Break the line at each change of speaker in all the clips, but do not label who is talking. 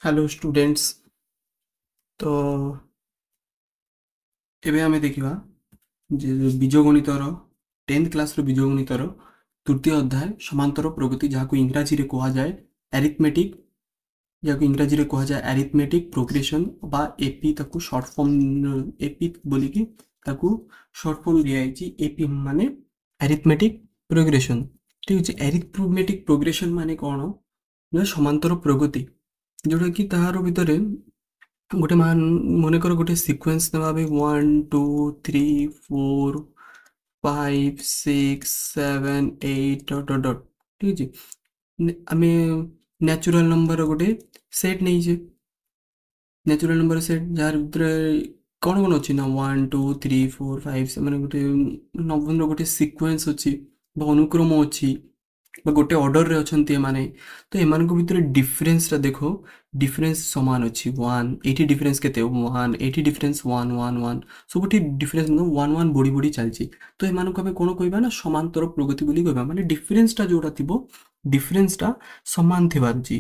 Hello students. तो एबे आमे देखिबा जे बीजगणितर 10th क्लास रो बीजगणितर तृतीय अध्याय समांतर प्रगति जाको इंग्रजी रे कहा जाए अरिथमेटिक, जाको इंग्रजी रे कहा जाए अरिथमेटिक प्रोग्रेशन बा एपी ताकू शॉर्ट फॉर्म एपी बोली कि ताकू शॉर्ट फॉर्म दिया है एपी माने अरिथमेटिक प्रोग्रेशन। ठीक अछि, अरिथमेटिक प्रोग्रेशन माने कोन ना समांतर प्रगति जोटा कि ताहार भितरे गोटे मान मनेकर गोटे सिक्वेन्स नेबा भी 1 2 3 4 5 6 7 8 डट डट डट। ठीक अछि, आमे नेचुरल नंबर गोटे सेट नहीं नेचुरल नंबर सेट जार भितरे कौन कौन अच्छी ना 1 2 3 4 5 से माने गोटे नंबर गोटे सिक्वेन्स अच्छी अनुक्रम अच्छी गोटे ऑर्डर रे अछंती एमाने। तो एमानक भितर डिफरेंस रा देखो, डिफरेंस समान अछि 1 एठी डिफरेंस केते 1 एठी डिफरेंस 1 1 1 सबठी डिफरेंस मतलब 1 1 बड़ी बड़ी चलछि। तो एमानक हमें कोन कहबा ना समांतर प्रगति बोली कहबा माने डिफरेंस टा जोटा थिबो डिफरेंस टा समान थिबार अछि।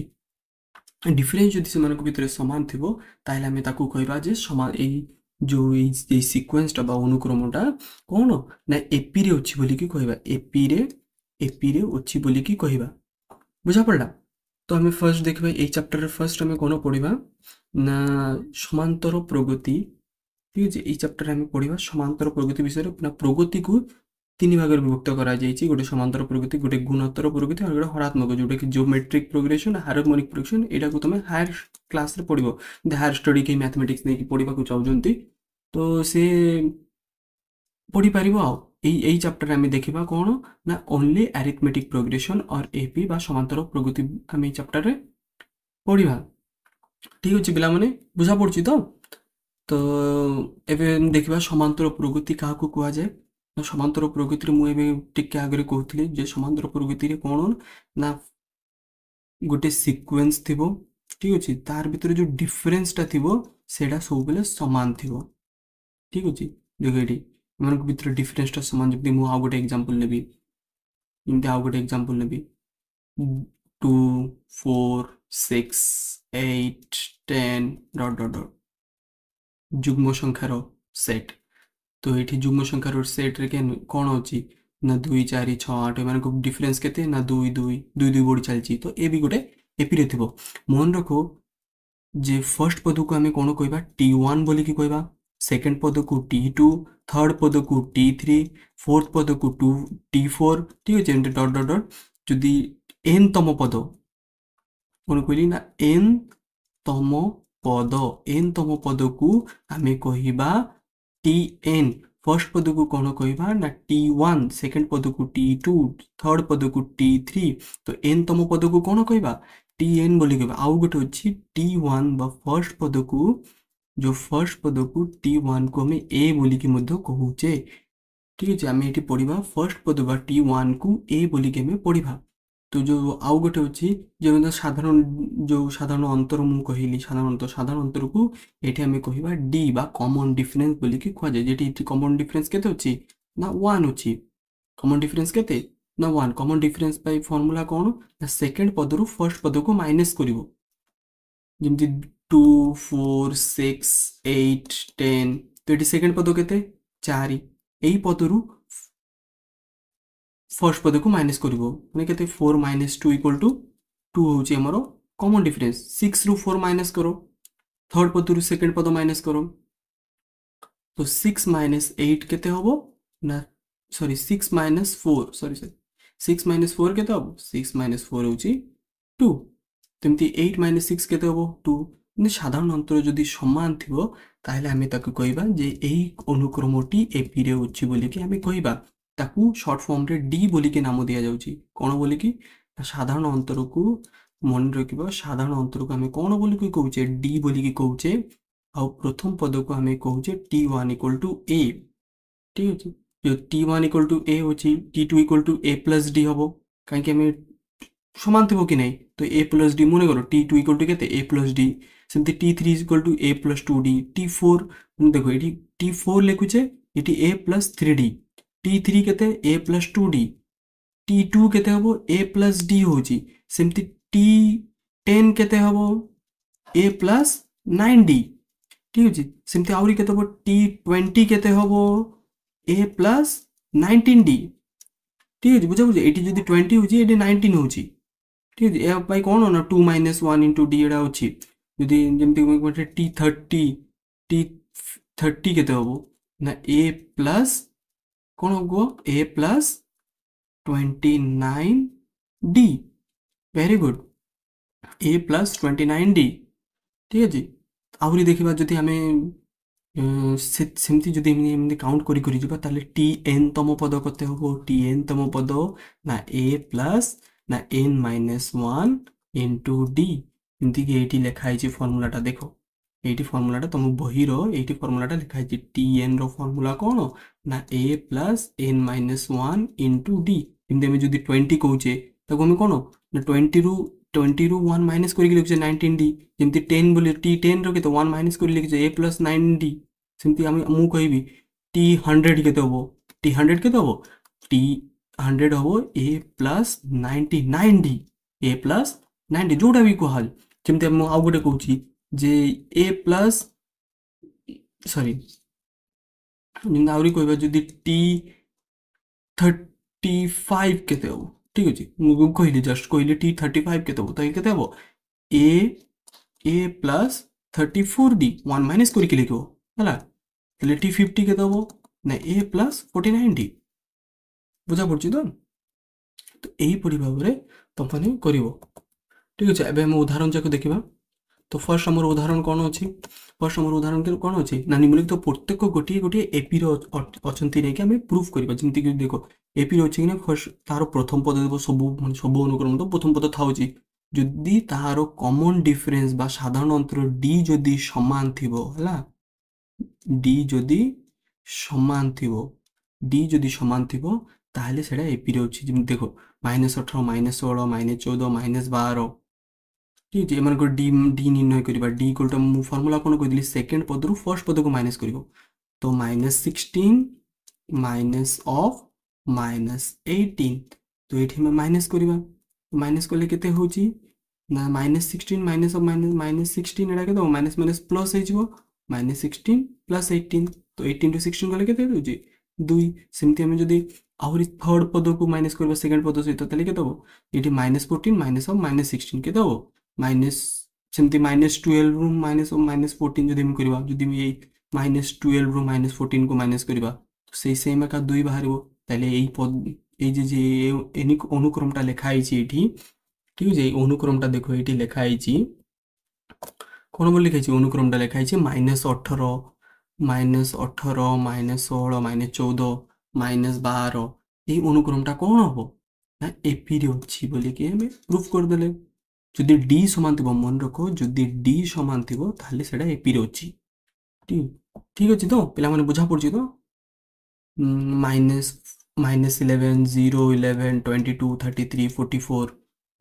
डिफरेंस जदि सेमानक भितर समान थिबो ताहेले हमें ताकू कहबा जे समान एई जो एई सीक्वेंस टा बा अनुक्रमटा कोन ना एपी रे अछि बोली कि कहबा एपी रे अछि बोली कि कहबा। बुझा पड़ला। तो हमें फर्स्ट देखबा एई चैप्टर रे फर्स्ट हमें कोन पढिबा ना समांतर प्रगति। ठीक अछि, एई चैप्टर रे हमें पढिबा समांतर प्रगति विषय रे ना प्रगति को तीन भाग में विभक्त करा जायछि। गोटे समांतर प्रगति, गोटे गुणोत्तर प्रगति और गोटे हरात्मक जोटा कि ज्योमेट्रिक प्रोग्रेशन हार्मोनिक प्रोग्रेशन एटा को तमे हायर क्लास रे पढिबो। हायर स्टडी के मैथमेटिक्स नै पढिबा को चाहउजंती तो से पढ़ी पारिबो। आ एई चैप्टर रे हमें देखिबा कोन ना ओनली अरिथमेटिक प्रोग्रेशन और एपी बा समांतर प्रगति हमें एई चैप्टर रे पढिबा। ठीक अछि पिला माने बुझा पड़छि तो एबे देखिबा समांतर प्रगति काहाकू कुआ जाए ना समांतर प्रगति रे मु एबे टिके आगरे कहउतली जे समांतर प्रगति रे कोन ना गोटे सीक्वेंस थिबो। ठीक अछि, तार भितर जो डिफरेंस टा थिबो सेडा सब बेले समान थिबो। ठीक अछि, देखो एठी एमानक भितर डिफरेंस टा समान जबकि मु आ गोटे एग्जांपल लेबी इनते आ गोटे एग्जांपल लेबी 2 4 6 8 10 डॉट डॉट डॉट जुग्म संख्यार सेट। तो ये जुग्म संख्यार सेट रे कौन अच्छी ना 2 4 6 8 एमानक डिफरेंस केते ना 2 2 2 2 बढ़ी चलछि। तो ए भी गोटे एपी रे थिबो। मन रखो जे फर्स्ट पद को हमें कौन कहबा T1 बोली कि कहबा, सेकंड पद को T2, थर्ड पद को T3, फोर्थ पद को T4। ठीक अछि, एंड डॉट डॉट डॉट जदि n तम पद कौन कहली ना n तम पद को हमें कहबा Tn। फर्स्ट पद को कौन कहबा ना T1, सेकंड पद को T2, थर्ड पद को T3। तो n तम पद को कौन कहबा Tn बोली कहबा। आउ गोटे अछि T1 बा फर्स्ट पद को, जो फर्स्ट पद को T1 को हमें a बोली कि मध्य कहूचे। ठीक अछि, हमें एठी पढिबा फर्स्ट पद बा T1 को a बोली कि हमें पढिबा। तो जो आउ गोटे अछि जे साधारण अंतर मु कहिली साधारण अंतर को एठी हमें कहिबा d बा कॉमन डिफरेंस बोली कि खोआ जाय। जेठी एठी कॉमन डिफरेंस केते अछि ना 1 अछि। कॉमन डिफरेंस केते ना 1। कॉमन डिफरेंस बाय फार्मूला कोन ना सेकंड पद रु फर्स्ट पद को माइनस करिवो। जेमति 2 4 6 8 10 तो एठी सेकंड पद केते 4। एही पद रु फर्स्ट पद को माइनस करिवो माने केते 4 - 2 = 2 होची हमरो कॉमन डिफरेंस। 6 रु 4 माइनस करो, थर्ड पद रु सेकंड पद माइनस करो तो 6 - 8 केते होबो ना सॉरी 6 - 4 सॉरी 6 - 4 केते होबो 6 - 4 होची 2। तेमति 8 - 6 केते होबो 2। ने साधारण अंतर जदि समान थिबो ताहेले हमें ताकू कहबा जे एही अनुक्रमटी एपी रे होची बोली कि हमें कहबा। ताकू शॉर्ट फॉर्म रे डी बोली के नाम दिया जाउची। कोन बोली कि साधारण अंतर को मन रखिबा। साधारण अंतर को हमें कोन बोली कि कहउचे डी बोली कि कहउचे। आ प्रथम पद को हमें कहउचे T1 = a। ठीक अछि, जो T1 = a होची T2 = a + d होबो काहे कि हमें समान थिबो कि नै। तो a + d मने करो T2 = केते a + d। सेमति T3 = a + 2d। T4 देखो एठी T4 लिखुचे एठी a + 3d। T3 केते a + 2d। T2 केते हबो a + d होची। सेमति T10 केते हबो ए प्लस 9d ठीक अच्छे सेमती आहरी केते हम T20 केते हम ए प्लस 19d ठीक अच्छे बुझा बुझे ये जब 20 हो 19 हो ठीक अच्छे या कौन ना 2 - 1 × d एटा अच्छी जदि जमती T30 केते हम ना ए प्लस कौन हम ए प्लस 29d वेरी गुड ए प्लस 29d ठीक अच्छे आहरी देखा जदि आम सेमती जदि एमती काउंट करी करी जिबा ताले Tn तम पद कते हम Tn तम पद ना ए प्लस ना n - 1 × d एमती कि एटी लिखाई फर्मूलाटा देख ये फर्मूलाटा तुम बहीर ये फर्मूलाटा लिखाई Tn रो फर्मूला कौन ना a प्लस n - 1 × d एमती आम जदि 20 कौचे ताको आम कौन ना 20 ରୁ 1 माइनस करके लिखुचे 19d जमती 10 बोले T10 रो केते 1 माइनस कर लिखुचे a प्लस 9d सेमती मु कहबी T100 केते हबो T100 केते हबो T100 हबो a plus 99d a plus 90 जोटा भी कहल जमती हम आउ गोटे कहूची जे a प्लस सॉरी आहरी कहबा जदी T35 केते हबो ठीक अछि मु कहली जस्ट कहली T35 केते हबो त केते हबो a प्लस 34d 1 माइनस करके लिखो हला तले T50 केते हबो ना a प्लस 49d बुझा पड़छि तो एही परि भाबरे तमने करिवो ठीक अछि एबे हम उदाहरण जाक देखिबा तो फर्स्ट हमर उदाहरण कौन अच्छी फर्स्ट हमर उदाहरण के कौन अच्छी ना निम्नलिखित तो प्रत्येक गोटे गोटे एपी अच्छी नहीं कि आम प्रूफ करवा जमीक देख एपी अच्छी कि फर्स्ट तार प्रथम पद देव सब सब अनुक्रम तो प्रथम पद था जदि तार कॉमन डिफरेंस बा साधारण अंतर डी जदि समान थिबो हला डी जदि समान थिबो डी जदि समान थिबो ताहले सेडा एपी रे अछि जमी देखो -18 -16 -14 -12 ठीक है एम डी डी निर्णय करवा डी इक्वल टू मु फॉर्मूला कौन कहली सेकेंड पद रु फर्स्ट पद को माइनस कर तो -16 माइनस ऑफ -18 तो ये माइनस करवा माइनस कले केते होची ना -16 माइनस ऑफ -16 एटा केते माइनस माइनस प्लस हो -16 प्लस 18 तो 18 * 16 कले केते होची 2 सेमती हम जदी आहरी थर्ड पद को माइनस करबा सेकंड पद सहित तले केते हो एटी -14 माइनस ऑफ -16 केते हो माइनस सेमती -12 रु -14 जदि हम करबा जदि हम ये -12 रु -14 को माइनस करबा तो सेही सेम एका 2 बाहरिबो ताले एई पद ए जे एनिक अनुक्रमटा लिखाई छि एठी ठीक है अनुक्रमटा देखो ये लिखाई कौन बोल लिखाई अनुक्रमटा लिखाई -18 -18 -16 -14 -12 ये अनुक्रमटा कौन हम ना एपी रे अच्छी बोली कि हमें प्रूफ करदेले जदि डी समान थी मन रख जदि डी समान थी ताहले सेडा एपी रे अच्छी ठीक ठीक अच्छे तो पिला माने बुझा पड़छि तो -11 0 11 22 33 44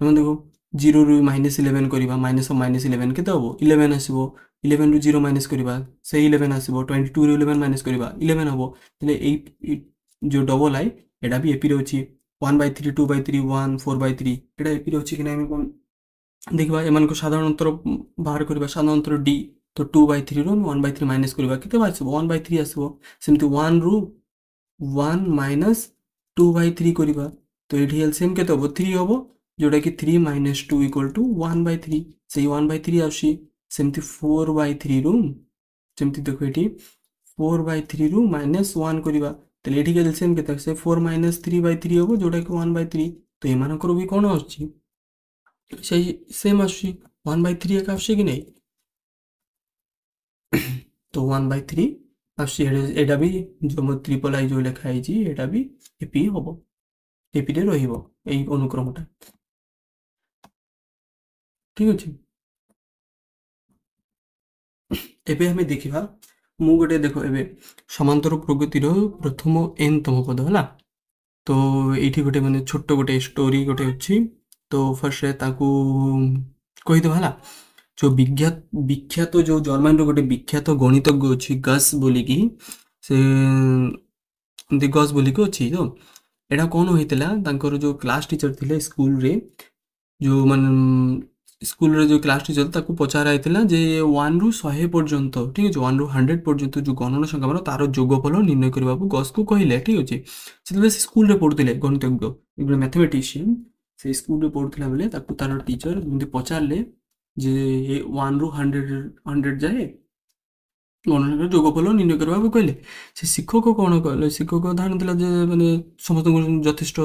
तुम देखो 0 रु -11 करबा माइनस -11 केते हबो 11 आसीबो 11 रु 0 माइनस करबा से 11 आसीबो 22 रु 11 माइनस करबा 11 हबो तले ए जो डबल आई एडा भी एपी रे अछि 1/3 2/3 1 4/3 एडा एपी रे अछि कि नै हम देखा एम साधारण अंतर बाहर करवा साधारण अंतर डी तो 2/3 रु 1/3 माइनस करवा केते आसीबो 1/3 आसीबो सेमती 1 रु 1 माइनस 2/3 करवा तो ये एलसीएम केते हबो 3 हबो जोटा कि 3 - 2 = 1/3 से 1/3 आसी सेमती 4/3 रु सेमती देखो ये 4/3 रु -1 करवा तो ये एलसीएम केते से 4 - 3/3 हबो जोटा कि 1/3 तो एमानकर भी कोन आछि सही सेम आसी 1/3 एक आसी कि नहीं तो 1/3 आसी एटा भी जो ट्रिपल आई जो लिखाई छी एटा भी एपी हबो एपी रे रहिबो एई अनुक्रमटा ठीक अछि एबे हमें देखिबा मु गोटे देखो एबे समांतर प्रगति रो प्रथम n तम पद हला तो एठी गोटे माने छोटो गोटे स्टोरी गोटे अछि तो फर्स्ट ताकू कही दो हला जो विख्यात जो जर्मन रो गोटे विख्यात गणितज्ञ अछि गस बोली कि से गस बोली को अछि तो एडा कोन होइतला तांकर जो क्लास टीचर थिले स्कूल रे जो मन ସ୍କୁଲରେ ଯେଉଁ କ୍ଲାସ୍ ଟିଚର୍ ତାକୁ ପଚରା ହେଇଥିଲା ଯେ 1 ରୁ 100 ପର୍ଯ୍ୟନ୍ତ, ଠିକ୍ ଅଛି, 1 ରୁ 100 ପର୍ଯ୍ୟନ୍ତ ଯେଉଁ ଗଣନ ସଂଖ୍ୟାମାନ ତାର ଯୋଗଫଳ ନିର୍ଣ୍ଣୟ କରିବାକୁ ଗସ୍କୁ କହିଲେ, ଠିକ୍ ଅଛି। ସେତେବେଳେ ସେ ସ୍କୁଲରେ ପଢ଼ୁଥିଲେ, ଗଣିତଜ୍ଞ, ଗୋଟେ ମ୍ୟାଥମେଟିସିଆନ୍, ସେ ସ୍କୁଲରେ ପଢ଼ୁଥିଲା ବେଳେ ତାକୁ ତାର ଟିଚର୍ ଯେମିତି ପଚାରିଲେ ଯେ 1 ରୁ 100 ଯାଏ ଗଣନାର ଯୋଗଫଳ ନିର୍ଣ୍ଣୟ କରିବାକୁ କହିଲେ। ସେ ଶିକ୍ଷକ କ'ଣ କଲେ, ଶିକ୍ଷକ ଧାରଣା ଥିଲା ଯେ ମାନେ ସମସ୍ତଙ୍କୁ ଯଥେଷ୍ଟ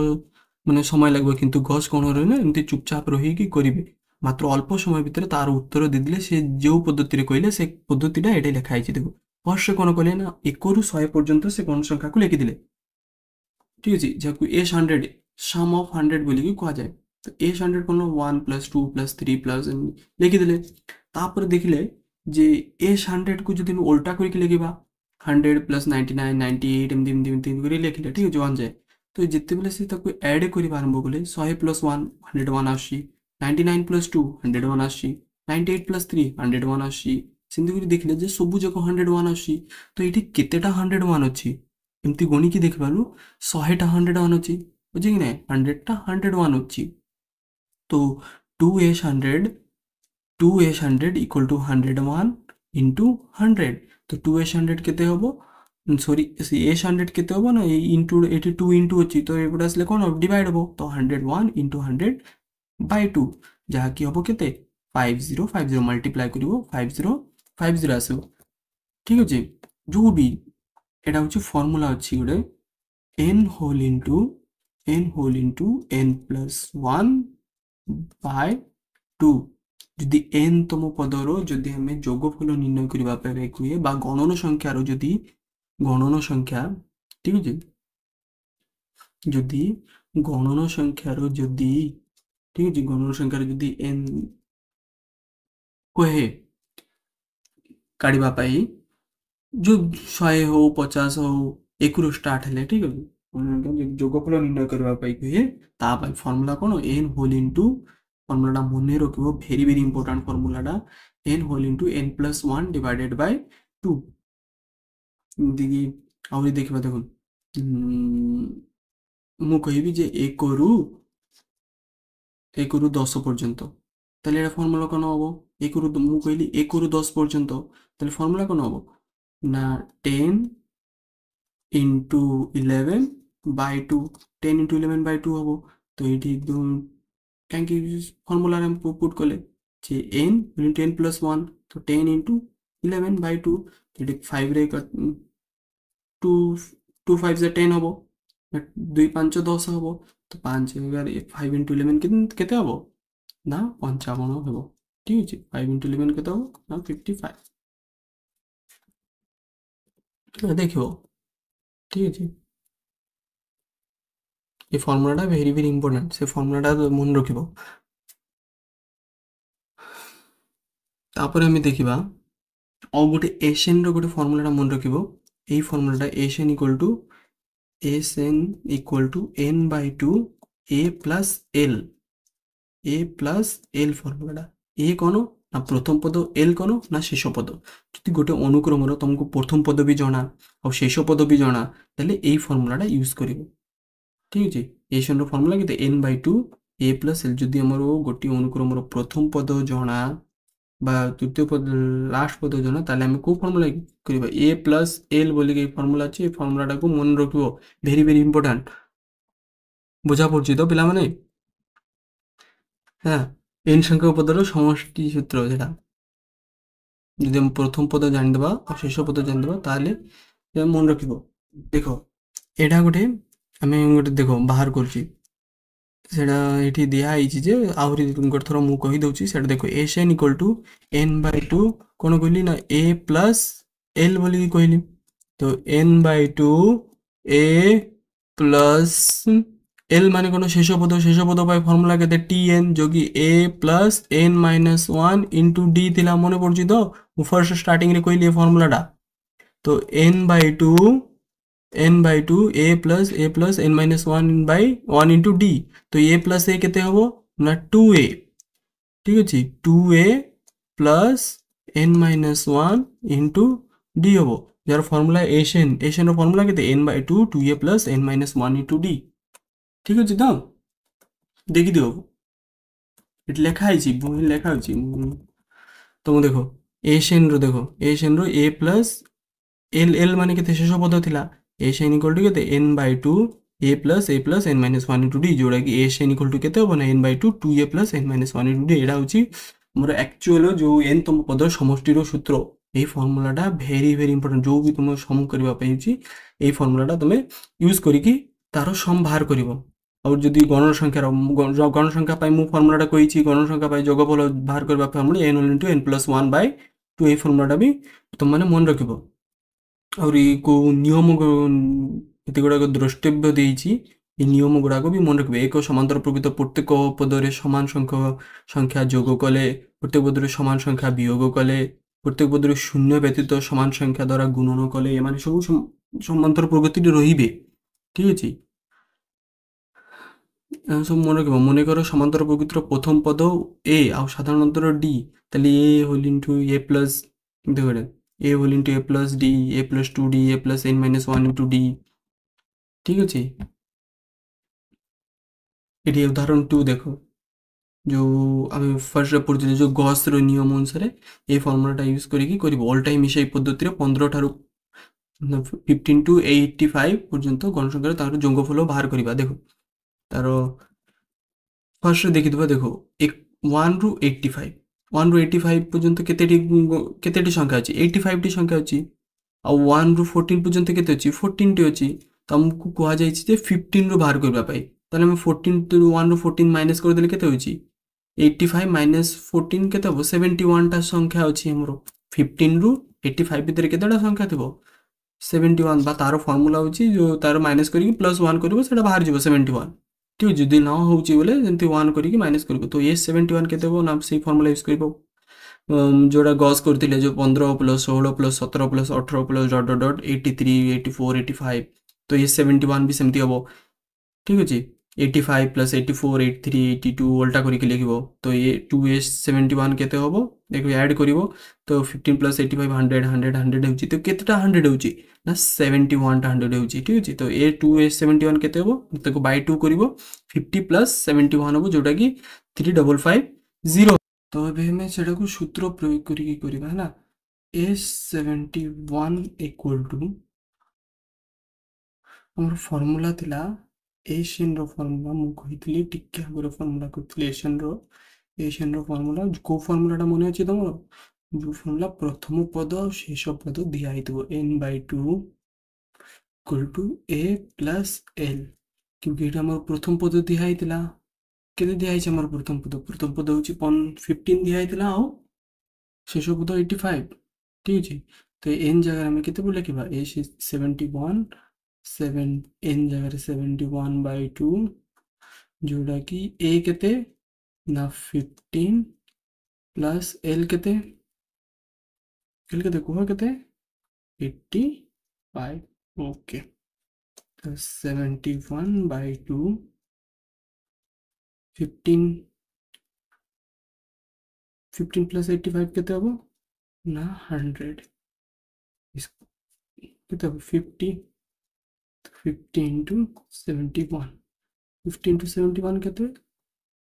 ମାନେ ସମୟ ଲାଗିବ, କିନ୍ତୁ ଗସ୍ କ'ଣ ରହିଲେ ଏମିତି ଚୁପଚାପ ରହିକି କରିବେ, ମାତ୍ର ଅଳ୍ପ ସମୟ ଭିତରେ ତାର ଉତ୍ତର ଦେଇଦେଲେ। ସେ ଯେଉଁ ପଦ୍ଧତିରେ କହିଲେ ସେ ପଦ୍ଧତିଟା ଏଇଠି ଲେଖା ହେଇଛି, ଦେଖ। ଫର୍ଷ୍ଟ ସେ କ'ଣ କଲେ ନା 1 ରୁ 100 ପର୍ଯ୍ୟନ୍ତ ସେ ଗଣ ସଂଖ୍ୟାକୁ ଲେଖିଥିଲେ, ଠିକ୍ ଅଛି, ଯାହାକୁ S100 ସମ୍ ଅଫ୍ 100 ବୋଲିକି କୁହାଯାଏ। ତ S100 କ'ଣ 1 + 2 + 3 ପ୍ଲସ୍ ଲେଖିଦେଲେ। ତାପରେ ଦେଖିଲେ ଯେ S100କୁ ଯଦି ଆମେ ଓଲଟା କରିକି ଲେଖିବା 100 + 99 98 ଏମିତି ଏମିତି ଏମିତି କରି ଲେଖିଲେ, ଠିକ୍ ଅଛି, 1 ଯାଏ। ତ ଯେତେବେଳେ ସେ ତାକୁ ଆଡ଼୍ କରିବା ଆରମ୍ଭ କଲେ 100 + 1 101 ଆସୁଛି, 99 + 2 101 ଆସୁଛି, 98 + 3 101 ଆସୁଛି। ସେମିତି କରି ଦେଖିଲେ ଯେ ସବୁ ଯାକ 101 ଆସୁଛି। ତ ଏଇଠି କେତେଟା 101 ଅଛି ଏମିତି ଗଣିକି ଦେଖିବାରୁ 100ଟା 101 ଅଛି, ବୁଝି କି ନାହିଁ, 100ଟା 101 ଅଛି। ତ 2S100 = 101 × 100। ତ 2S100 କେତେ ହେବ, ସରି S100 କେତେ ହେବ ନା ଇଣ୍ଟୁ, ଏଠି 2 ଇଣ୍ଟୁ ଅଛି, ତ ଏପଟେ ଆସିଲେ କ'ଣ ଡିଭାଇଡ଼ ହେବ। ତ 101 × 100/2 ଯାହାକି ହେବ କେତେ 5050 ମଲ୍ଟିପ୍ଲାଏ କରିବ 5050 ଆସିବ, ଠିକ୍ ଅଛି। ଯେଉଁ ବି ଏଇଟା ହେଉଛି ଫର୍ମୁଲା ଅଛି ଗୋଟେ n ହୋଲ୍ ଇଣ୍ଟୁ n+1/2। ଯଦି n ତମ ପଦର ଯଦି ଆମେ ଯୋଗଫଳ ନିର୍ଣ୍ଣୟ କରିବା ପାଇଁ କୁହେ ବା ଗଣନ ସଂଖ୍ୟାର ଯଦି ଗଣନ ସଂଖ୍ୟା, ଠିକ୍ ଅଛି, ଯଦି ଗଣନ ସଂଖ୍ୟାର ଯଦି, ଠିକ୍ ଅଛି, ଗଣନ ସଂଖ୍ୟାର ଯଦି n କୁହେ କାଢ଼ିବା ପାଇଁ, ଯେଉଁ 100 ହଉ 50 ହଉ 1 ରୁ ଷ୍ଟାର୍ଟ ହେଲେ, ଠିକ୍ ଅଛି, ଯୋଗଫଳ ନିର୍ଣ୍ଣୟ କରିବା ପାଇଁ କୁହେ ତା ପାଇଁ ଫର୍ମୁଲା କ'ଣ n ହୋଲ୍ ଇଣ୍ଟୁ, ଫର୍ମୁଲାଟା ମନେ ରଖିବ, ଭେରି ଭେରି ଇମ୍ପୋର୍ଟାଣ୍ଟ ଫର୍ମୁଲାଟା, n ହୋଲ୍ ଇଣ୍ଟୁ n+1/2। ଏମିତିକି ଆହୁରି ଦେଖିବା, ଦେଖନ୍ତୁ, ମୁଁ କହିବି ଯେ 1 ରୁ 10 ପର୍ଯ୍ୟନ୍ତ, ତାହେଲେ ଏଇଟା ଫର୍ମୁଲା କ'ଣ ହେବ, ମୁଁ କହିଲି 1 ରୁ 10 ପର୍ଯ୍ୟନ୍ତ, ତାହେଲେ ଫର୍ମୁଲା କ'ଣ ହେବ ନା 10 × 11/2, 10 × 11/2 ହେବ। ତ ଏଇଠି କାହିଁକି ଫର୍ମୁଲାରେ ଆମେ ପୁଟ୍ କଲେ ଯେ n × 10+1, ତ 10 × 11/2, ଏଠି 5ରେ 2 5 10 ହେବ, 2 5 10 ହେବ, ତ 5 5 × 11 କେତେ ହେବ ନା 55 ହେବ, ଠିକ୍ ଅଛି। 5 × 11 କେତେ ହେବ ନା 55, ଦେଖିବ, ଠିକ୍ ଅଛି। ଏ ଫର୍ମୁଲାଟା ଭେରି ଭେରି ଇମ୍ପୋର୍ଟାଣ୍ଟ, ସେ ଫର୍ମୁଲାଟା ମନେ ରଖିବ। ତାପରେ ଆମେ ଦେଖିବା ଆଉ ଗୋଟେ SNର ଗୋଟେ ଫର୍ମୁଲାଟା ମନେ ରଖିବ। ଏଇ ଫର୍ମୁଲାଟା SN = n/2 a + l, ଫର୍ମୁଲାଟା। ଏ କ'ଣ ନା ପ୍ରଥମ ପଦ, l କ'ଣ ନା ଶେଷ ପଦ। ଯଦି ଗୋଟେ ଅନୁକ୍ରମର ତୁମକୁ ପ୍ରଥମ ପଦ ବି ଜଣା ଆଉ ଶେଷ ପଦ ବି ଜଣା, ତାହେଲେ ଏଇ ଫର୍ମୁଲାଟା ୟୁଜ୍ କରିବ, ଠିକ୍ ଅଛି। SNର ଫର୍ମୁଲା କେତେ n/2 a + l। ଯଦି ଆମର ଗୋଟିଏ ଅନୁକ୍ରମର ପ୍ରଥମ ପଦ ଜଣା বা ତୃତୀୟ ପଦ ଲାଷ୍ଟ ପଦ ଜଣା, ତାହେଲେ ଆମେ କେଉଁ ଫର୍ମୁଲା କରିବା, a + l ବୋଲିକି ଏଇ ଫର୍ମୁଲା ଅଛି। ଏ ଫର୍ମୁଲାଟାକୁ ମନେ ରଖିବ, ଭେରି ଭେରି ଇମ୍ପୋର୍ଟାଣ୍ଟ। ବୁଝା ପଡ଼ୁଛି ତ ପିଲାମାନେ? হ্যাঁ, n ସଂଖ୍ୟକ ପଦର ସମଷ୍ଟି ସୂତ୍ର ସେଟା। ଯଦି ଆମେ ପ୍ରଥମ ପଦ ଜାଣିଦେବା ଆଉ ଶେଷ ପଦ ଜାଣିଦେବା, ତାହେଲେ ମନେ ରଖିବ। ଦେଖ ଏଇଟା ଗୋଟେ ଆମେ ଗୋଟେ ଦେଖ ବାହାର କରୁଛି, ସେଇଟା ଏଠି ଦିଆହେଇଛି ଯେ ଆହୁରି ଗୋଟେ ଥର ମୁଁ କହିଦେଉଛି। ସେଇଟା ଦେଖ SN = n/2 କ'ଣ କହିଲି ନା a + l ବୋଲିକି କହିଲି। ତ n/2 a + l ମାନେ କ'ଣ ଶେଷ ପଦ ପାଇଁ ଫର୍ମୁଲା କେତେ tn, Yogi a + n-1 × d ଥିଲା, ମନେ ପଡ଼ୁଛି ତ? ମୁଁ ଫର୍ଷ୍ଟ ଷ୍ଟାର୍ଟିଂରେ କହିଲି ଏ ଫର୍ମୁଲାଟା। ତ n/2 a + n-1/1 × d। ତ a + a କେତେ ହେବ ନା 2a, ଠିକ୍ ଅଛି, 2a + n-1 × d ହେବ, ଯାହାର ଫର୍ମୁଲା SNର ଫର୍ମୁଲା କେତେ n/2 2a + n-1 × d, ଠିକ୍ ଅଛି ତ? ଦେଖିଦିଅ। ଏଠି ଲେଖା ହେଇଛି, ବହି ଲେଖା ହେଉଛି। ତମ ଦେଖ ଏ ସେନ୍ର ଦେଖ, ଏ ସେନ୍ର ଏ ପ୍ଲସ୍ ଏଲ୍, ଏଲ୍ ମାନେ କେତେ ଶେଷ ପଦ ଥିଲା, ଏ ସେନ୍ ଇକ୍ୱାଲ୍ ଟୁ କେତେ n/2 a plus n minus one into d, ଯେଉଁଟାକି ଏ ସେନ୍ ଇକ୍ୱାଲ୍ ଟୁ କେତେ ହେବ ନା n/2 2a plus n minus one into D. ଏଇଟା ହେଉଛି ମୋର ଆକ୍ଚୁଆଲ ଯେଉଁ n ତମ ପଦର ସମଷ୍ଟିର ସୂତ୍ର। এই ଫର୍ମୁଲାଟା ଭେରି ଇମ୍ପୋର୍ଟାଣ୍ଟ, ଯେଉଁ ବି ତୁମ ସମ୍ କରିବା ପାଇଁ ହେଉଛି এই ଫର୍ମୁଲାଟା ତୁମେ ୟୁଜ୍ କରିକି ତାର ସମ୍ ବାହାର କରିବ। ଆଉ ଯଦି ଗଣନ ସଂଖ୍ୟାର ଗଣନ ସଂଖ୍ୟା ପାଇଁ ମୁଁ ଫର୍ମୁଲାଟା କହିଛି, ଗଣନ ସଂଖ୍ୟା ପାଇଁ ଯୋଗଫଳ ବାହାର କରିବା ଫର୍ମୁଲା n1 ଇଣ୍ଟୁ n+1/2, এই ଫର୍ମୁଲାଟା ବି ତୁମମାନେ ମନେ ରଖିବ। ଆହୁରି କେଉଁ ନିୟମ ଏତେ ଗୁଡ଼ାକ ଦ୍ରଷ୍ଟବ୍ୟ ଦେଇଛି, এই ନିୟମ ଗୁଡ଼ାକ ବି ମନେ ରଖିବେ। ଏକ ସମାନ୍ତର ପ୍ରକୃତ ପ୍ରତ୍ୟେକ ପଦରେ ସମାନ ସଂଖ୍ୟା ଯୋଗ କଲେ, ପ୍ରତ୍ୟେକ ପଦରେ ସମାନ ସଂଖ୍ୟା ବିୟୋଗ କଲେ, ପ୍ରତ୍ୟେକ ପଦରେ ଶୂନ୍ୟ ବ୍ୟତୀତ ସମାନ ସଂଖ୍ୟା ଦ୍ୱାରା ଗୁଣନ କଲେ, ଏମାନେ ସବୁ ସମାନ୍ତର ପ୍ରଗତିରେ ରହିବେ। ଠିକ୍ ଅଛି, ସବୁ ମନେ ରଖିବ। ମନେକର ସମାନ୍ତର ପ୍ରକୃତିର ପ୍ରଥମ ପଦ ଏ ଆଉ ସାଧାରଣତଃ ଡି, ତାହେଲେ A whole into A plus, ଦେଖ a whole into a plus D, a plus 2d, a plus n minus 1 into D. ঠিক আছে, এটি উদাহরণ 2 দেখো, ଯେଉଁ ଆମେ ଫାର୍ଷ୍ଟରେ ପଢ଼ୁଥିଲେ ଯେଉଁ ଗସ୍ର ନିୟମ ଅନୁସାରେ এই ଫର୍ମୁଲାଟା ୟୁଜ୍ କରିକି କରିବ। ଅଲ୍-ଟାଇମ୍ ମିଶାଇ ପଦ୍ଧତିରେ 15 ଠାରୁ 15 to 85 ପର୍ଯ୍ୟନ୍ତ ଗଣସଂଖ୍ୟାର ତାଙ୍କର ଯୋଗଫଳ ବାହାର କରିବା। ଦେଖ ତାର ଫାର୍ଷ୍ଟରେ ଦେଖିଥିବା, ଦେଖ 1 ରୁ 85, 1 ରୁ 85 ପର୍ଯ୍ୟନ୍ତ କେତେଟି ସଂଖ୍ୟା ଅଛି? 85ଟି ସଂଖ୍ୟା ଅଛି। ଆଉ 1 ରୁ 14 ପର୍ଯ୍ୟନ୍ତ କେତେ ଅଛି? 14ଟି ଅଛି। ତ ଆମକୁ କୁହାଯାଇଛି ଯେ 15ରୁ ବାହାର କରିବା ପାଇଁ। ତାହେଲେ ଆମେ 1 ରୁ 14 ମାଇନସ୍ କରିଦେଲେ କେତେ ହେଉଛି? 85 ମାଇନସ୍ 14 କେତେ ହେବ? 71ଟା ସଂଖ୍ୟା ଅଛି ଆମର। 15 ରୁ 85 ଭିତରେ କେତେଟା ସଂଖ୍ୟା ଥିବ? 71, ବା ତାର ଫର୍ମୁଲା ହେଉଛି ଯେଉଁ ତାର ମାଇନସ୍ କରିକି +1 କରିବ, ସେଇଟା ବାହାରିଯିବ 71। ଠିକ୍ ଅଛି, ଯଦି ନ ହେଉଛି ବୋଲେ ଯେମିତି 1 କରିକି ମାଇନସ୍ କରିବ। ତ ଏ 71 କେତେ ହେବ ନା ସେଇ ଫର୍ମୁଲା ୟୁଜ୍ କରିବ, ଯେଉଁଟା ଗସ୍ କରିଥିଲେ, ଯେଉଁ 15 + 16 + 17 + 18 + ... 83, 84, 85। ତ ଏ 71 ବି ସେମିତି ହେବ। ଠିକ୍ ଅଛି, 85 + 84, 83, 82 ଓଲ୍ଟା କରିକି ଲେଖିବ। ତ ଏ 271 କେତେ ହେବ? ଦେଖ ଆଡ଼୍ କରିବ। ତ 15 + 85 100, 100, 100 ହେଉଛି। ତ କେତେଟା 100 ହେଉଛି ନା 71ଟା 100 ହେଉଛି। ଠିକ୍ ଅଛି, ତ ଏ 271 କେତେ ହେବ? ତାକୁ ବାଇ 2 କରିବ, 50 + 71 ହେବ, ଯେଉଁଟାକି 3550। ତ ଏବେ ଆମେ ସେଟାକୁ ସୂତ୍ର ପ୍ରୟୋଗ କରିକି କରିବା ହେଲା। A71 ଇକ୍ୱାଲ୍ ଟୁ, ଆମର ଫର୍ମୁଲା ଥିଲା ଏସିଏନ୍ର ଫର୍ମୁଲା, ମୁଁ କହିଥିଲି ଟିକେ ଆଗରେ ଫର୍ମୁଲା କରିଥିଲି ଏସିଏନ୍ର ଫର୍ମୁଲା। କେଉଁ ଫର୍ମୁଲାଟା ମନେ ଅଛି ତମର? ଯେଉଁ ଫର୍ମୁଲା ପ୍ରଥମ ପଦ ଆଉ ଶେଷ ପଦ ଦିଆହେଇଥିବ, n/2 equal to a plus l। କିନ୍ତୁ ଏଇଟା ଆମର ପ୍ରଥମ ପଦ ଦିଆହେଇଥିଲା। କେତେ ଦିଆହେଇଛି ଆମର ପ୍ରଥମ ପଦ? ପ୍ରଥମ ପଦ ହେଉଛି 15 ଦିଆହେଇଥିଲା, ଆଉ ଶେଷ ପଦ 85। ଠିକ୍ ଅଛି, ତ n ଜାଗାରେ ଆମେ କେତେ ଲେଖିବା? a 71, n ଜାଗାରେ 71/2, ଯେଉଁଟାକି a କେତେ ନା 15 ପ୍ଲସ୍ l କେତେ? କୁହ କେତେ? 85। ଓକେ, ତ 71/2, 15 ପ୍ଲସ୍ 85 କେତେ ହେବ ନା 100। କେତେ ହେବ? 50 into 71, 50 into 71 କେତେ?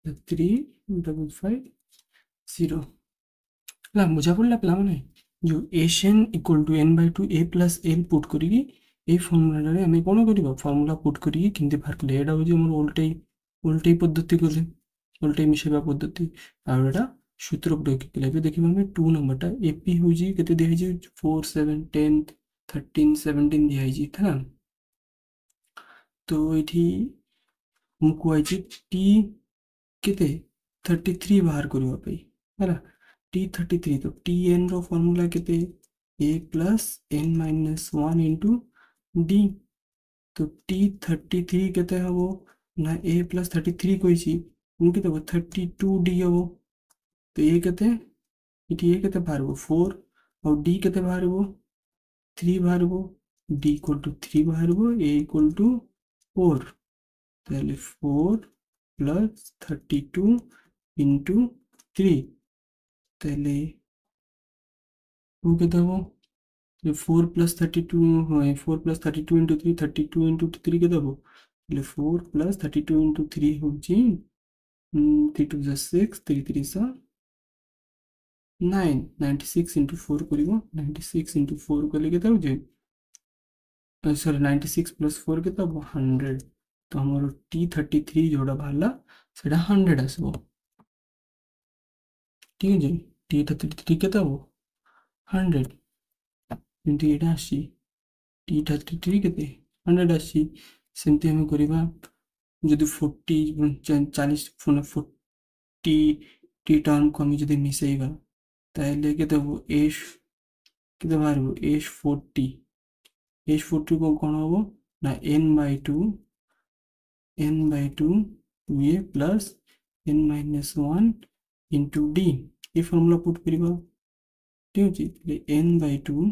3550 ହେଲା। ବୁଝା ପଡ଼ିଲା ପିଲାମାନେ? ଯେଉଁ ଏସିଏନ୍ equal to n/2 a plus l put କରିକି এই ଫର୍ମୁଲାଟାରେ ଆମେ କ'ଣ କରିବା? ଫର୍ମୁଲା ପୁଟ୍ କରିକି କେମିତି ବାହାର କଲେ? ଏଇଟା ହେଉଛି ଆମର ଓଲଟେଇ ପଦ୍ଧତି କଲେ, ଓଲଟେଇ ମିଶାଇବା ପଦ୍ଧତି। ଆଉ ଏଇଟା ସୂତ୍ର ପ୍ରୟୋଗ କଲେ। ଏବେ ଦେଖିବା ଆମେ 2 ନମ୍ବରଟା। ଏପି ହେଉଛି କେତେ ଦିଆହେଇଛି? 4, 7, 10, 13, 17 ଦିଆହେଇଛି ହେଲା। ତ ଏଠି ମୁଁ କୁହାଯାଇଛି ଟି କେତେ? 33 ବାହାର କରିବା ପାଇଁ ହେଲା। टी 33, तो टी एन रो फॉर्मूला केते? a plus n minus 1 into D. तो टी 33 केते हबो ना a प्लस 33 कहिछि, उन केते हबो 32d हबो। तो a केते? इटी a केते बाहरबो 4, और d केते बाहरबो 3 बाहरबो। d इक्वल टू 3 बाहरबो, a इक्वल टू 4। ताहले 4 प्लस 32 इंटू 3, তাহলে 2 কেতে হবো? 4 প্লাস 32, হয় 4 প্লাস 32 ইন্টু 3, 32 ইন্টু 3 কেতে হবো? তাহলে 4 প্লাস 32 ইন্টু 3 হচ্ছে 3 2 6 3 3 9 96 into 4 करिवो 96 into 4 कले केता हो जे सॉरी 96 प्लस 4 केता हो 100 तो हमर T33 जोड़ा भाला सेटा 100 आसबो ठीक है T33 केता हो 100 into एटा आसी T33 केते 100 आसी सेमती हम करिबा जदि 40 40 फोन 40 टी टर्म को हम जदि मिसेइबा ताहले केते हो एश केते बाहरबो H40 को कौन होबो ना n/2 2a plus n-1 into d ये फॉर्मूला पुट करिबा ठीक अछि ले n/2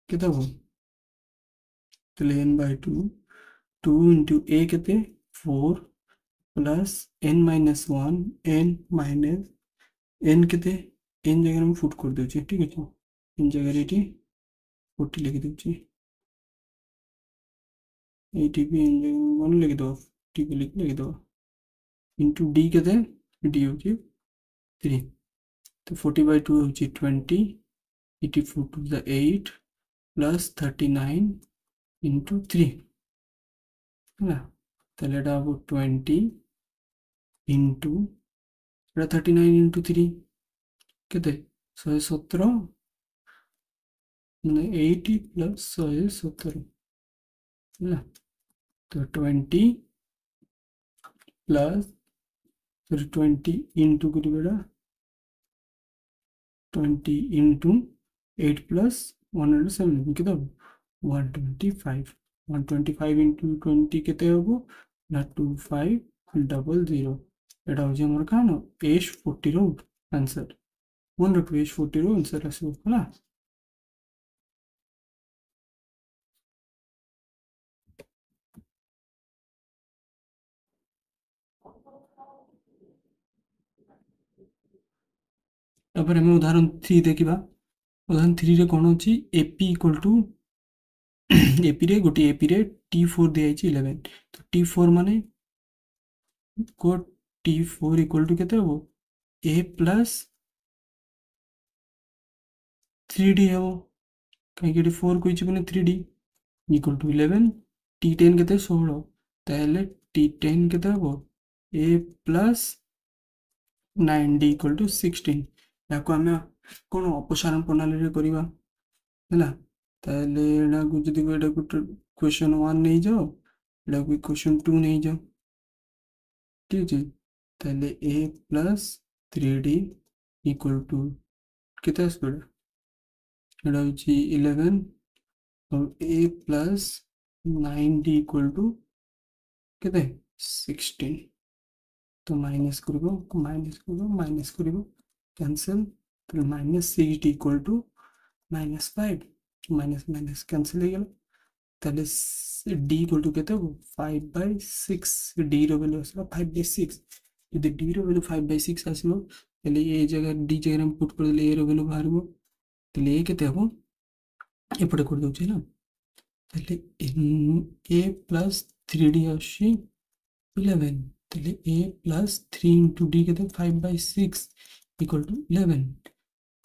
केते हो तले n/2 2 into a केते 4 plus n-1 n minus n केते n जगह में पुट कर देउछि ठीक अछि n जगह एटी 40 लिखि देउछि एटी भी n जगह 1 लिखि दो टी को लिखि दो into d केते d होछि 3 तो 40/2 होछि 20 84 to the 8 plus 39 into 3 है ताले एटा हो 20 into एटा 39 into 3 केते 117 মানে 80 plus 117 है तो 20 plus फिर 20 into करिबेडा 20 into 8 plus 107 केते 125 125 into 20 केते होबो ना 2500 एटा हो जे हमर कानो H40 रो आंसर 1 to H40 रो आंसर आसो हला तापर हम उदाहरण 3 देखिबा उदाहरण 3 रे कोन अछि AP इक्वल टू AP रे गोटी AP रे T4 दे आइछि 11 तो T4 माने को T4 इक्वल टू केते हो A प्लस 3D हो कहीं के 4 कोइ छि बने 3D इक्वल टू 11 T10 केते 16 ताले T10 केते हो A plus 9D equal to 16 याको हमें कोन अपसारण प्रणाली रे करिबा हैला ताले एडा को जदि एडा को क्वेश्चन 1 नहीं जाओ एडा को क्वेश्चन 2 नहीं जाओ ठीक है ताले A plus 3D equal to केते आसबो एडा होची 11 और A plus 9D equal to केते 16 तो माइनस करिबो कैंसिल तो minus 6D equal to -5 minus minus cancel हो गेल ताले D इक्वल टू केते 5/6 D रो वैल्यू आसला 5/6 यदि D रो वैल्यू 5/6 आसलो ताले ए जगह D जगह में पुट कर देले ए रो वैल्यू बाहरबो ताले ए केते हो एपटे कर दोछि ना ताले A प्लस 3D आसी 11 ताले A प्लस 3 into D केते 5/6 इक्वल टू 11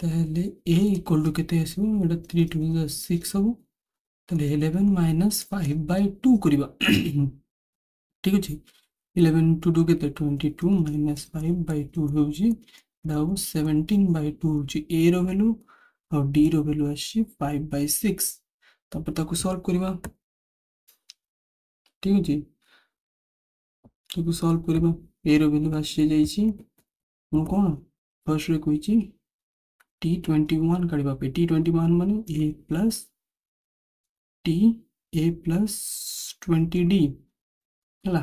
ताले A इक्वल टू केते आसबो एटा 3 2 6 हो ताले 11 माइनस 5/2 करिबा ठीक अछि 11 to 2 केते 22 माइनस 5/2 होउची दाउ 17/2 होउची A रो वैल्यू और D रो वैल्यू आसी 5/6 तब ताको सॉल्व करिबा ठीक अछि ताको सॉल्व करिबा A रो वैल्यू आसी जाईची हम कोन फर्स्ट रे कहिची T21 करिबा पे T21 माने A plus T A plus 20D हला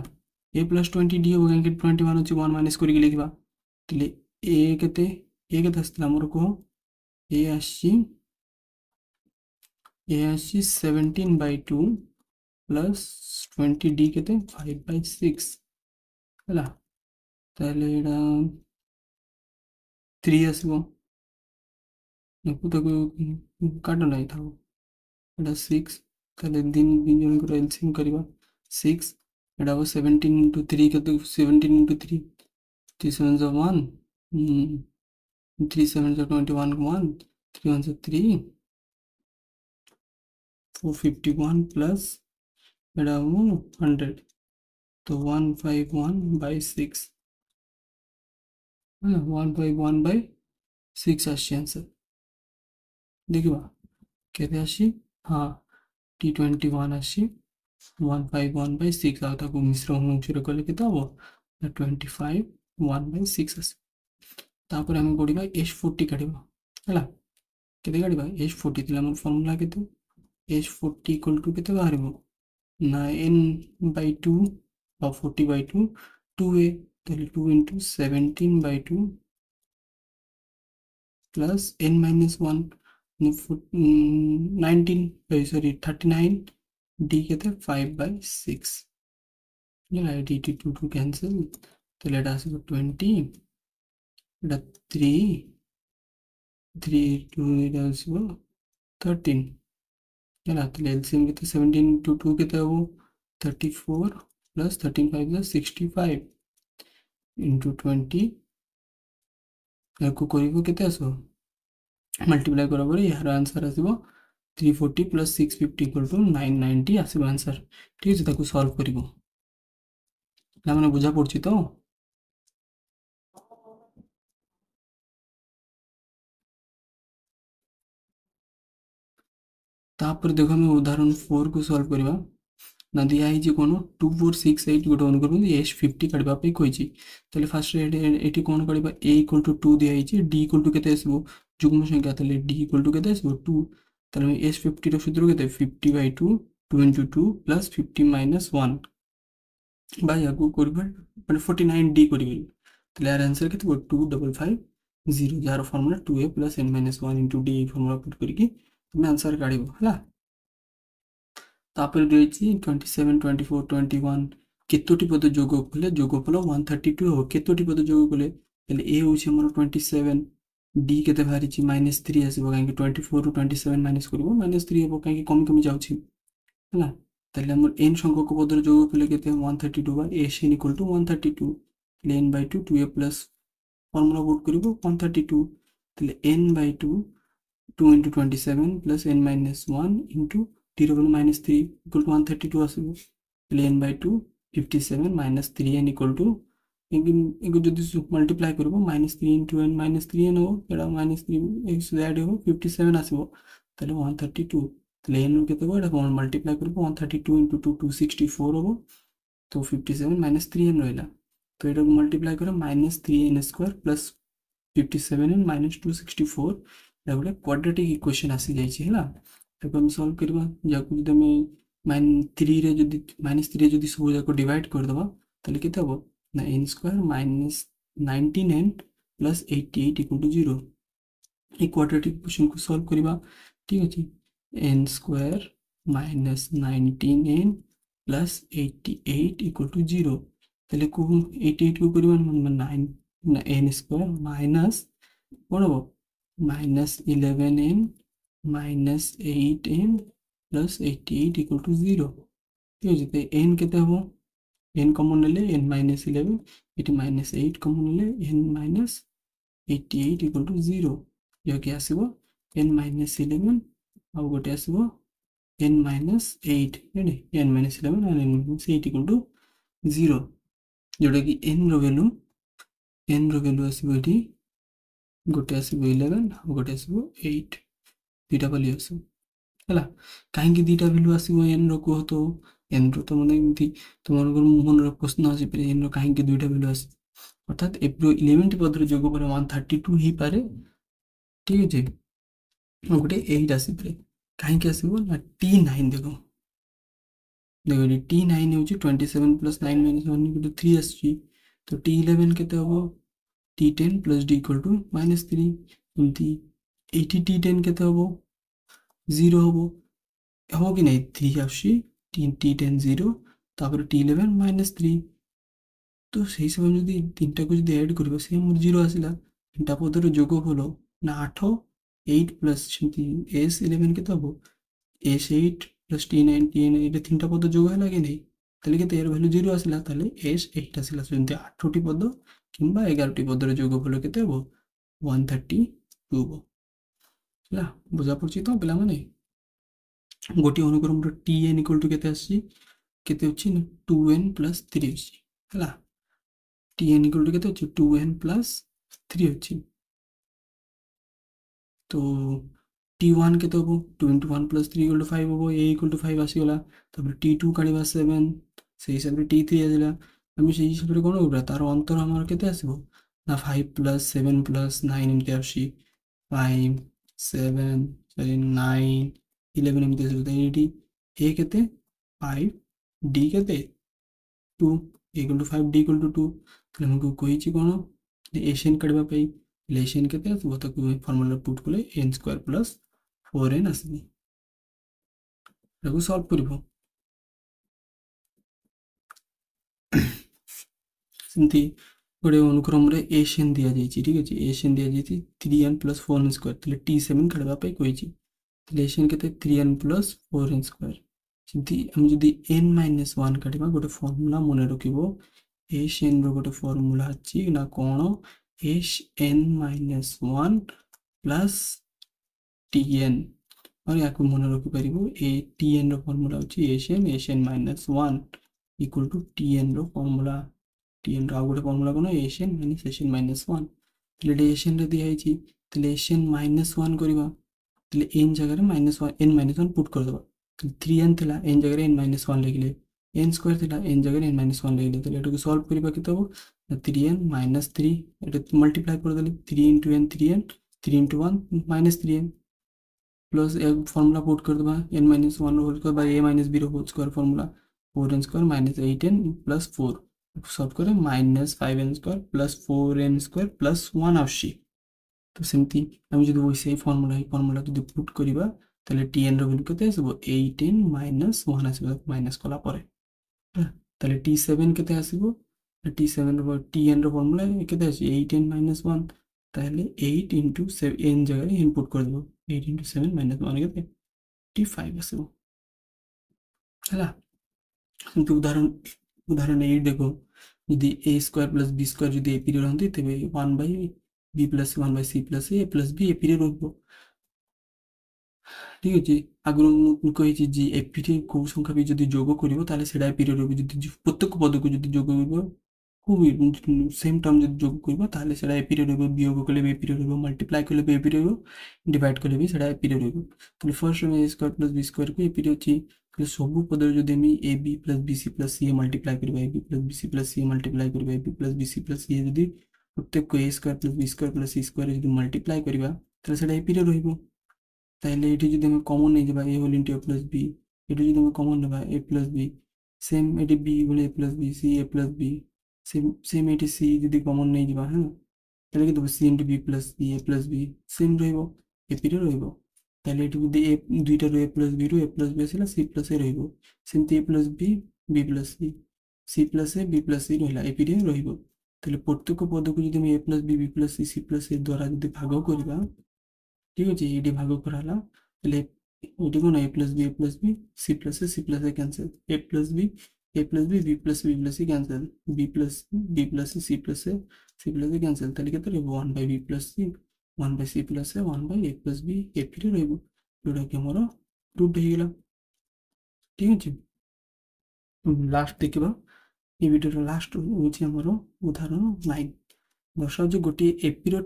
A प्लस 20D हो गए 21 अछि 1 माइनस करि लिखबा तले A केते आस्थिला हमर को A आसी 17/2 प्लस 20D केते 5/6 हला ताले एडा 3 आसबो नको ताको काटो नाही थाओ एडा 6 ताले दिन जन को एलसीएम करिबा 6 এটা হবো 17 ইন্টু 3 কত 17 ইন্টু 3 3 7 1 3 7 21 1 3 1 3 451 প্লাস এটা হবো 100 তো 151/6 হ্যাঁ 151/6 আসছে आंसर ଦେଖିବା କେତେ আসি ହଁ T21 আসি 151/6 ଆଉ ତାକୁ ମିଶ୍ର ଅନୁସାରେ କଲେ କେତେ ହବ 25 1/6 আসে ତାପରେ ଆମେ ପଢିବା H40 କାଢିବା ହେଲା କେତେ କାଢିବା H40 ଥିଲା ଆମର ଫର୍ମୁଲା କେତେ H40 ଇକ୍ୱାଲ ଟୁ କେତେ ବାହାରିବ ନା n/2 বা 40/2 2a তাহলে 2 into 17/2 plus n minus 1 19 sorry 39 d কেতে 5/6 ହେଲା dt 2 cancel তাহলে এটা আসবে 20 এটা 3 2 এটা আসবে 13 ହେଲା তাহলে LCM কেতে 17 into 2 কেতে হবো 34 plus 13 5 plus 65 into 20 याको करिबो केते आसो मल्टीप्लाई करा ପରେ यार आंसर आसीबो 340 plus 650 equal to 990 आसीबो आंसर ठीक আছে ताको सॉल्व करिबो ना माने बुझा पड़छि तो तापर देखो हम उदाहरण 4 को सॉल्व करिबा ना दिया है जे कोनो 2468 गोटे अनु करबो H50 काढबा पे कहिछि तले फर्स्ट एटी कोन काढबा a equal to 2 दिया है जे d equal to केते आसीबो जुग्म संख्या तले d equal to केते आसीबो 2 तले H50 रो सूत्र केते 50/2 2 into 2 plus 50 minus 1 बाय याको करबा माने 49d करिबे तले यार आंसर केते 2550 jar formula 2a plus n minus 1 into d formula put करके तुम आंसर काढिबो हला तापर रही 27 24 21 केतोटी पद जोगफल 132 हो केतोटी पद जोगफल ए हूँ आम 27 डी के बाहरी -3 आसो कहीं 24 रू 27 माइनस कर -3 हम कहीं कमी कमी जाऊँगा एन संख्यक पदर जोगफल के 132 S N equal to 132 n/2 2a plus formula put कर 132 n/2 2 into 27 plus n minus 1 into t double minus 3 equal to 132 आसो n/2 57 minus 3n equal to इनको जदि मल्टीप्लाई करबो -3 into n minus 3n हो एडा -3 x ऐड हो 57 आसो तले 132 तले n केते हो एडा मल्टीप्लाई करबो 132 into 2 264 हो तो 57 minus 3n रहला तो एडा मल्टीप्लाई करो -3n² plus 57n minus 264 गोटे क्वाड्रेटिक इक्वेशन आसी जाइए है हम सॉल्व करवा जाको जब -3 रे जदि -3 जदि सब जाको डिवाइड कर दबा तले केते हबो ना n² minus 19n plus 88 equal to 0 ये क्वाड्रेटिक इक्वेशन को सॉल्व करवा ठीक अछि n² minus 19n plus 88 equal to 0 तले को 88 को करबा 9 ना n² minus कोन हबो -11n minus 8n plus 88 equal to 0 ठीक है n केते हबो n कॉमन ले n minus 11 it minus 8 common ले n minus 88 equal to 0 यो के आसीबो n minus 11 आ गोटे आसीबो n minus 8 हेने n minus 11 and n minus 8 equal to 0 जोटा कि n रो वैल्यू आसीबो एठी गोटे आसीबो 11 आ गोटे आसीबो 8 दीटा वैल्यू आसीबो हला काहे दीटा वैल्यू आसीबो n रो को तो n रो तो माने एमथि तुमन मन रो प्रश्न आसी पे n रो काहे दुईटा वैल्यू आसी अर्थात एप्रो 11 पदर जोग पर 132 ही पारे ठीक है गोटे 8 आसी पे काहे आसीबो ना t9 देखो t9 होची 27 plus 9 minus 1 equal to 3 आसी तो t11 केते हबो t10 plus d equal to -3 एमथि 80 t10 केते हबो 0 हबो हबो कि नहीं 3 आसी t10 0 तापर t11 -3 तो सही समय जदि तीनटा को जदि ऐड करबो से हमर 0 आसिला तीनटा पदर जोगफल ना 8 8 प्लस s11 केते हबो s8 plus t9 t9 ये तीनटा पद जोग है कि नहीं তাহলে কেତେ এর ভ୍ୟାଲୁ 0 ଆସିଲା, ତାହେଲେ s 8 ଆସିଲା। ସେମିତି 8ଟି ପଦ କିମ୍ବା 11ଟି ପଦର ଯୋଗଫଳ କେତେ ହେବ? 132 ହେବ। ହେଲା, ବୁଝା ପଡୁଛି ତ ପିଲାମାନେ? ଗୋଟିଏ ଅନୁକ୍ରମର tn ଇକ୍ୱାଲ୍ ଟୁ କେତେ ଆସିଛି? କେତେ ଅଛି ନା 2n ପ୍ଲସ୍ 3 ଅଛି। ହେଲା, tn ଇକ୍ୱାଲ୍ ଟୁ କେତେ ଅଛି? 2n ପ୍ଲସ୍ 3 ଅଛି। ତ t1 କେତେ ହେବ? 2 into 1 plus 3 equal to 5 ହେବ। a equal to 5 ଆସିଗଲା। ତାପରେ t2 କାଢ଼ିବା 7, ସେଇ ହିସାବରେ t3 ଆସିଲା। ଆମେ ସେଇ ହିସାବରେ କ'ଣ କରିବା? ତାର ଅନ୍ତର ଆମର କେତେ ଆସିବ ନା 5 plus 7 plus 9 ଏମିତି ଆସୁଛି। 5 7 9 11 ଏମିତି ଆସିବ। ତ ଏଇଠି a କେତେ? 5, d କେତେ? 2, equal to 5, d equal to 2। ତାହେଲେ ଆମକୁ କହିଛି କ'ଣ? ଏସିଏନ୍ କାଢ଼ିବା ପାଇଁ। ଏସିଏନ୍ କେତେ ଆସିବ? ତାକୁ ଫର୍ମୁଲା ପୁଟ୍ କଲେ n ସ୍କୋୟାର ପ୍ଲସ୍ 4n ଆସିବ। ତାକୁ ସଲ୍ଭ କରିବ। ସେମିତି ଗୋଟେ ଅନୁକ୍ରମରେ ଏସିଏନ୍ ଦିଆଯାଇଛି, ଠିକ୍ ଅଛି। ଏସିଏନ୍ ଦିଆଯାଇଛି 3n ପ୍ଲସ୍ 4n ସ୍କୋୟାର। ତାହେଲେ t7 କାଢ଼ିବା ପାଇଁ କହିଛି। ତାହେଲେ ଏସିଏନ୍ କେତେ? 3n plus 4n square. ସେମିତି ଆମେ ଯଦି n-1 କାଢ଼ିବା, ଗୋଟେ ଫର୍ମୁଲା ମନେ ରଖିବ। ଏସିଏନ୍ର ଗୋଟେ ଫର୍ମୁଲା ଅଛି ନା କ'ଣ? Sn-1 plus tn। और या मन रखिपर ए tn फर्मूला होची Sn-1 equal to tn formula. tn आउ गोटे फर्मूला कौन? Sn-1। ताले Sn रे दिया है ताले Sn-1 करबा। ताले n जगह -1 n-1 पुट कर देबा। 3n थिला n जगह n-1 लिखले, n स्क्वायर थिला n जगह n-1 लिखले। ताले एटू सॉल्व करबा केते हो? 3n - 3 एटा मल्टीप्लाई कर देले। 3 * n 3n, 3 * 1 -3n प्लस एक फॉर्मूला पुट कर देबा n-1 whole square by a - b whole square formula 4n square -8n plus 4 solve करे -5n square plus 4n square plus 1 आउची। तो सेमती हम जदि वैसे फॉर्मूला जदि पुट करिबा ताले tn रो वैल्यू केते आसीबो? 8n - 1 आसीबो माइनस कला परे। ताले t7 केते आसीबो? t7 रो tn रो फॉर्मूला केते आसी 8n - 1। ताले 8 * 7 n जगह इनपुट कर देबो। 8 * 7 - 1 केते? t5 आसीबो। हला सेमती उदाहरण 8 देखो। यदि a square plus b square यदि a पीरियड रहंती तबे 1/b plus 1/c plus a plus b a period रहबो। ठीक अछि। आगु मु कहिछि जे a पीरियड को संख्या भी यदि जोग करिवो ताले सेडा पीरियड रहबो। यदि प्रत्येक पद को यदि जोग करिवो को सेम टर्म यदि जोग करिवो ताले सेडा a पीरियड रहबो। वियोग कले b पीरियड रहबो, मल्टीप्लाई कले b पीरियड रहबो, डिवाइड कले भी सेडा a पीरियड रहबो। ताले फर्स्ट में a square plus b square को a पीरियड अछि। ताले सब पद यदि हम ab plus bc plus ca multiply करबा, ab plus bc plus ca multiply करबा, ab plus bc plus ca यदि प्रत्येक को a square plus b square plus c square यदि मल्टीप्लाई करबा ताले सेडा a पीरियड रहबो। ताले एठी जदि हम कॉमन नै जेबा a whole into a plus b, एठी जदि हम कॉमन नेबा a प्लस b, सेम एठी b whole a plus b, c a plus b, same एठी c जदि कॉमन नै जेबा हां ताले कि देबो c into b plus b a plus b same रहइबो, a पीरियड रहइबो। ताले एठी जदि a दुईटा row a plus b row a plus b आसिला c प्लस a रहइबो। सेमती a plus b b plus c, c plus a b plus c रहला, a period रहइबो। ताले प्रत्येक पद को जदि हम a plus b b plus c c plus a द्वारा जदि भाग करबा, ठीक अछि। एडी भाग कराला ताले एडी कोन a plus b c plus a cancel, a plus b b plus c cancel, b plus c c plus a cancel. ताले केते रहबो 1/b plus c 1/c plus a 1/a plus b a period रहबो। जोडा कि हमर proof हे गेला, ठीक अछि। लास्ट देखिबा ए वीडियो लास्ट होछि हमर उदाहरण 9। दर्शाओ जे गोटे a period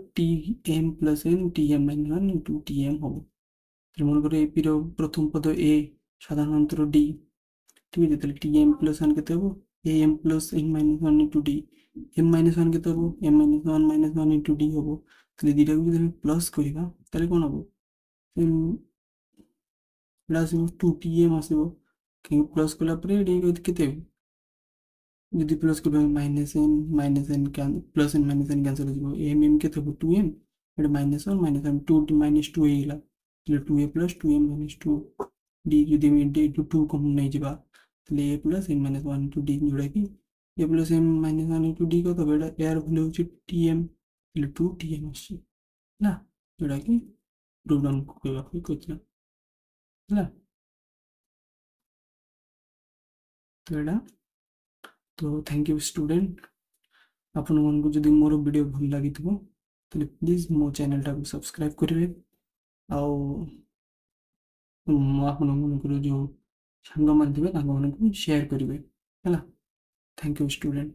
tm plus n tm - 1 into tm हो। मन कर ए पीरियड प्रथम पद a साधारणतर d, ठीक है। ताले tm प्लस 1 केते हो? am plus n - 1 into d, m - 1 केते हो? m - 1 into d हो। ताले दिटा को जदि प्लस करिबा ताले कोन हो? प्लस 2tm आसीबो कि प्लस कला परे d केते हो? यदि प्लस करबा -n plus n - n cancel हो जिवो। m केते हो? 2m एटा -1 - 2 -2 हेला। ताले 2a प्लस 2m - 2 d यदि हम d 2 कॉमन नै जिबा ताले a plus n - 1 into d जोडा कि a plus m - 1 into d को तो बेटा एयर वैल्यू होची tm, ताले 2tm आसी ना, जोडा कि प्रूव डाउन करबा को कहला ना। तो एटा तो थैंक यू स्टूडेंट आपण मानक जदि मोर वीडियो भल लगी तो प्लीज मो चैनल टाको सब्सक्राइब करेंगे आउ आपण मानकर जो सांग मान थे शेयर करेंगे है। Thank you student.